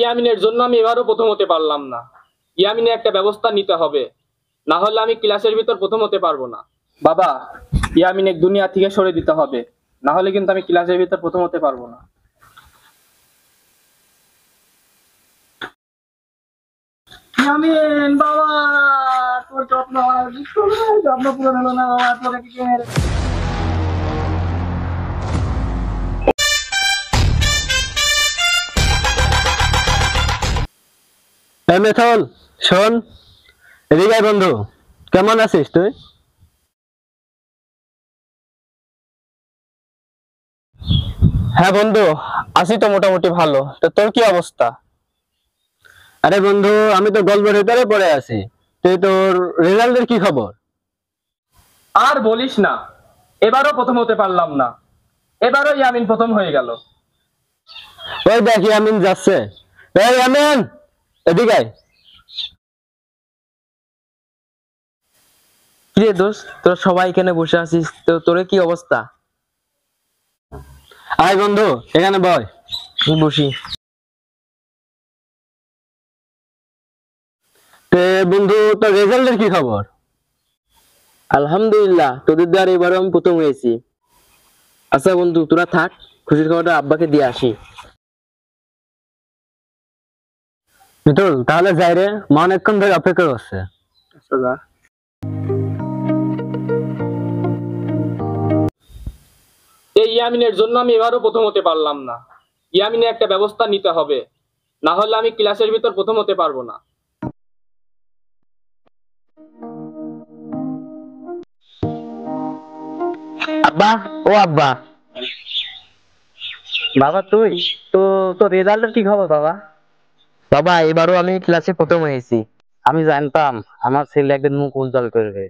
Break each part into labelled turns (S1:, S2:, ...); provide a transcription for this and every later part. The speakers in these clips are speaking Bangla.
S1: ইয়ামিনের জন্য আমি এবারও প্রথম হতে পারলাম না। ইয়ামিনে একটা ব্যবস্থা নিতে হবে, না হলে আমি ক্লাসের ভিতর প্রথম হতে পারবো না। বাবা, ইয়ামিনে দুনিয়া থেকে সরে দিতে হবে, না হলে কিন্তু আমি ক্লাসের ভিতর প্রথম হতে পারবো না। ইয়ামিন বাবা, তোর যত্ন পূরণ হলো না বাবা, তোকে কি মেরে
S2: মিথল, শোন, এদিকে আয় বন্ধু। কেমন আছিস তুই?
S1: হ্যাঁ বন্ধু, আছি তো মোটামুটি ভালো। তো তোর কি অবস্থা?
S2: আরে বন্ধু, আমি তো গল্পের ভিতরে পড়ে আছি। তুই তোর রেজাল্টের কি খবর?
S1: আর বলিস না, এবারও প্রথম হতে পারলাম না। এবারও ইয়ামিন প্রথম হয়ে গেল।
S2: ওই দেখ ইয়ামিন যাচ্ছে। এই ইয়ামিন, এদিকে আয়।
S3: কিরে দোস্ত, তোরা সবাই এখানে বসে আছিস, তো তোর কি অবস্থা?
S2: আয় বন্ধু, এখানে বয়।
S3: বসি।
S2: তে বন্ধু, তোর রেজাল্টের কি খবর?
S3: আলহামদুলিল্লাহ, তোদের দ্বারা এবারও আমি প্রথম হয়েছি। আচ্ছা বন্ধু, তোরা থাক, খুশির খবরটা আব্বাকে দিয়ে আসি।
S2: মিতুল, তাহলে যাই রে, মা অনেকক্ষণ ধরে অপেক্ষা করছে।
S1: এই ইয়ামিনের জন্য আমি এবারও প্রথম হতে পারলাম না। ইয়ামিনে একটা ব্যবস্থা নিতে হবে, না হলে আমি ক্লাসের ভিতর প্রথম হতে পারবো না।
S3: আব্বা, ও আব্বা। বাবা তুই, তো তোর রেজাল্টের কি খবর বাবা? বাবা, এবারও আমি ক্লাসে প্রথম হয়েছি। আমি জানতাম আমার ছেলে একদিন মুখ উজ্জ্বল করবে।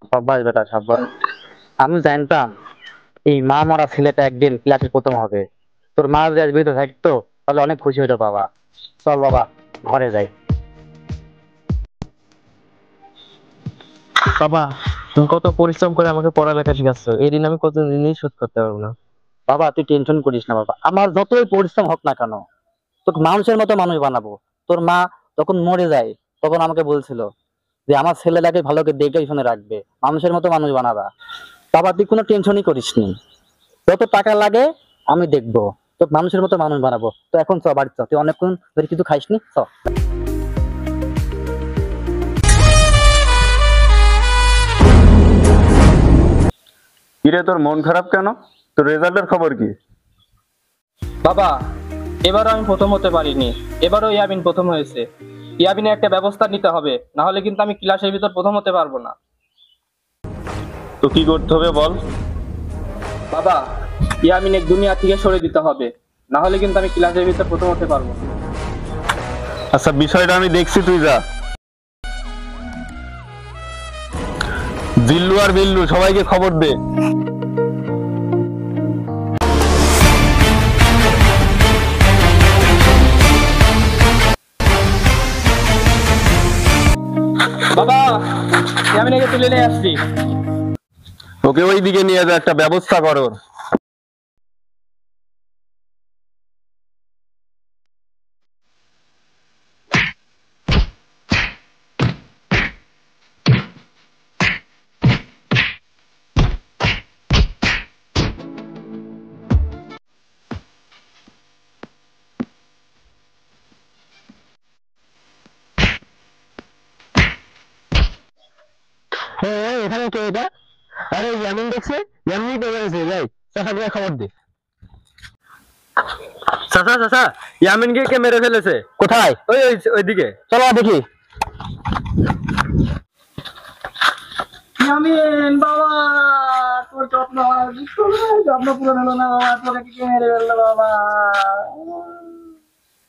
S3: সাব্বাস বেটা, সাব্বাস। আমি জানতাম এই মা মরা ছেলেটা একদিন ক্লাসে প্রথম হবে। তোর মা যদি আজ বেঁচে থাকতো তাহলে অনেক খুশি হতো বাবা। চল বাবা, ঘরে যাই। বাবা, তুমি কত পরিশ্রম করে আমাকে পড়ালেখা শিখাচ্ছ, এই দিন আমি কত দিনই শোধ করতে পারবো না। বাবা তুই টেনশন করিস না বাবা, আমার যতই পরিশ্রম হোক না কেন, তোকে মানুষের মতো মানুষ বানাবো। তোর মা যখন মরে যায় তখন আমাকে বলছিল যে আমার ছেলেটাকে ভালো করে দেখে শুনে রাখবে, মানুষের মতো মানুষ বানাবা। বাবা তুই কোনো টেনশনই করিস নি, যত টাকা লাগে আমি দেখবো, তো মানুষের মতো মানুষ বানাবো। তো এখন চ বাড়ি চ, তুই অনেকক্ষণ ধরে কিছু খাইসনি, চ।
S4: কিরে, তোর মন খারাপ কেন? তোর রেজাল্টের খবর কি?
S1: বাবা, এবারও আমি প্রথম হতে পারিনি। এবারও ইয়ামিন প্রথম হয়েছে। ইয়ামিনে একটা ব্যবস্থা নিতে হবে, না হলে কিন্তু আমি ক্লাসের ভিতর প্রথম হতে পারবো না।
S4: তো কি করতে হবে বল?
S1: বাবা, ইয়ামিনে দুনিয়া থেকে সরে দিতে হবে, না হলে কিন্তু আমি ক্লাসের ভিতর প্রথম হতে পারবো না।
S4: আচ্ছা, বিষয়টা আমি দেখছি, তুই যা। জিল্লু আর বিল্লু সবাইকে খবর দে।
S1: বাবা, ইয়ামিনকে তুলে নিয়ে আসছি।
S4: ওকে ওই দিকে নিয়ে যা, একটা ব্যবস্থা করো।
S2: হ্যাঁ, এখানে কে এটা? আরে ইয়ামিন দেখছে, ইয়ামিন তো বেড়েছে, যাই চাচাকে খবর দে। চাচা, চাচা, ইয়ামিনকে কে মেরে ফেলেছে? কোথায়? ওই ওইদিকে, চলো দেখি।
S1: ইয়ামিন বাবা, তোর যত্ন পূরণ হলো না বাবা, তোকে কি মেরে ফেললো বাবা।